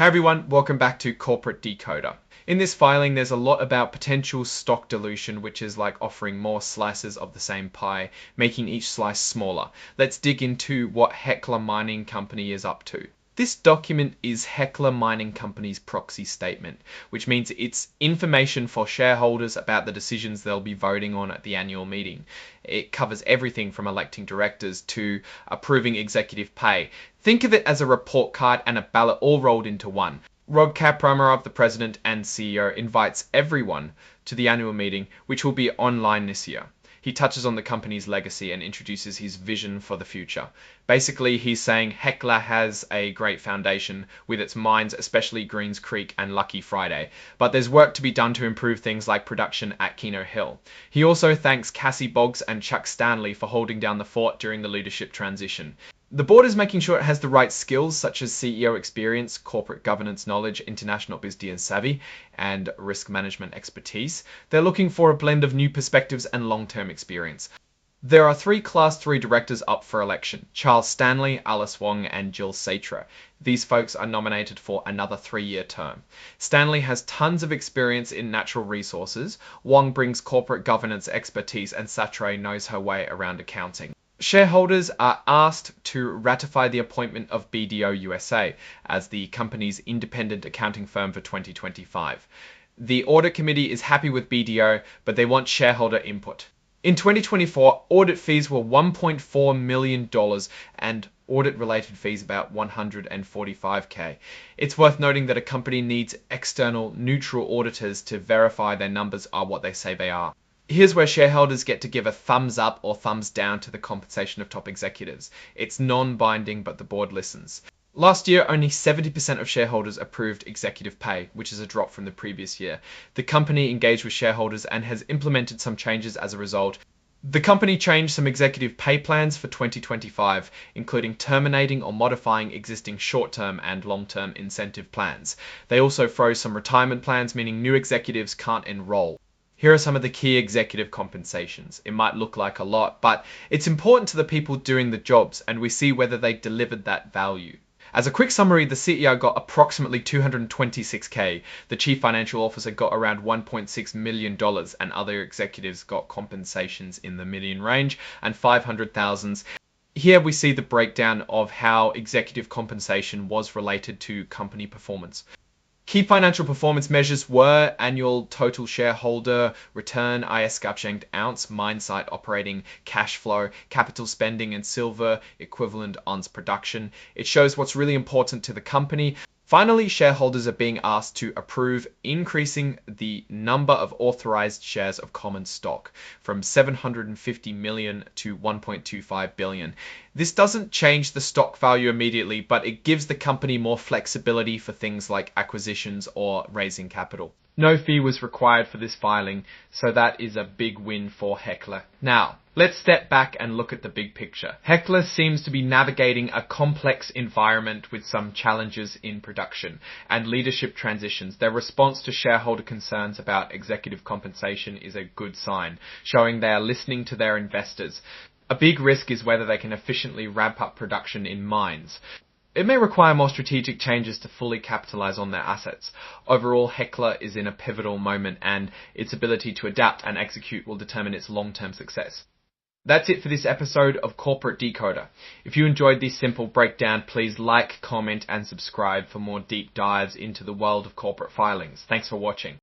Hi everyone, welcome back to Corporate Decoder. In this filing, there's a lot about potential stock dilution, which is like offering more slices of the same pie, making each slice smaller. Let's dig into what Hecla Mining Company is up to. This document is Hecla Mining Company's proxy statement, which means it's information for shareholders about the decisions they'll be voting on at the annual meeting. It covers everything from electing directors to approving executive pay. Think of it as a report card and a ballot all rolled into one. Rob Kapramarov, the president and CEO, invites everyone to the annual meeting, which will be online this year. He touches on the company's legacy and introduces his vision for the future. Basically, he's saying Hecla has a great foundation with its mines, especially Greens Creek and Lucky Friday, but there's work to be done to improve things like production at Keno Hill. He also thanks Cassie Boggs and Chuck Stanley for holding down the fort during the leadership transition. The board is making sure it has the right skills such as CEO experience, corporate governance knowledge, international business savvy, and risk management expertise. They're looking for a blend of new perspectives and long-term experience. There are 3 Class 3 directors up for election: Charles Stanley, Alice Wong, and Jill Satra. These folks are nominated for another 3-year term. Stanley has tons of experience in natural resources, Wong brings corporate governance expertise, and Satra knows her way around accounting. Shareholders are asked to ratify the appointment of BDO USA as the company's independent accounting firm for 2025. The audit committee is happy with BDO, but they want shareholder input. In 2024, audit fees were $1.4 million and audit-related fees about $145K. It's worth noting that a company needs external neutral auditors to verify their numbers are what they say they are. Here's where shareholders get to give a thumbs up or thumbs down to the compensation of top executives. It's non-binding, but the board listens. Last year, only 70% of shareholders approved executive pay, which is a drop from the previous year. The company engaged with shareholders and has implemented some changes as a result. The company changed some executive pay plans for 2025, including terminating or modifying existing short-term and long-term incentive plans. They also froze some retirement plans, meaning new executives can't enroll. Here are some of the key executive compensations. It might look like a lot, but it's important to the people doing the jobs, and we see whether they delivered that value. As a quick summary, the CEO got approximately $226K, the Chief Financial Officer got around $1.6 million, and other executives got compensations in the million range and 500,000. Here we see the breakdown of how executive compensation was related to company performance. Key financial performance measures were annual total shareholder return, IS ounce, mine site operating cash flow, capital spending, and silver equivalent ounce production. It shows what's really important to the company. Finally, shareholders are being asked to approve increasing the number of authorized shares of common stock from 750 million to 1.25 billion. This doesn't change the stock value immediately, but it gives the company more flexibility for things like acquisitions or raising capital. No fee was required for this filing, so that is a big win for Hecla. Now, let's step back and look at the big picture. Hecla seems to be navigating a complex environment with some challenges in production and leadership transitions. Their response to shareholder concerns about executive compensation is a good sign, showing they are listening to their investors. A big risk is whether they can efficiently ramp up production in mines. It may require more strategic changes to fully capitalize on their assets. Overall, Hecla is in a pivotal moment, and its ability to adapt and execute will determine its long-term success. That's it for this episode of Corporate Decoder. If you enjoyed this simple breakdown, please like, comment, and subscribe for more deep dives into the world of corporate filings. Thanks for watching.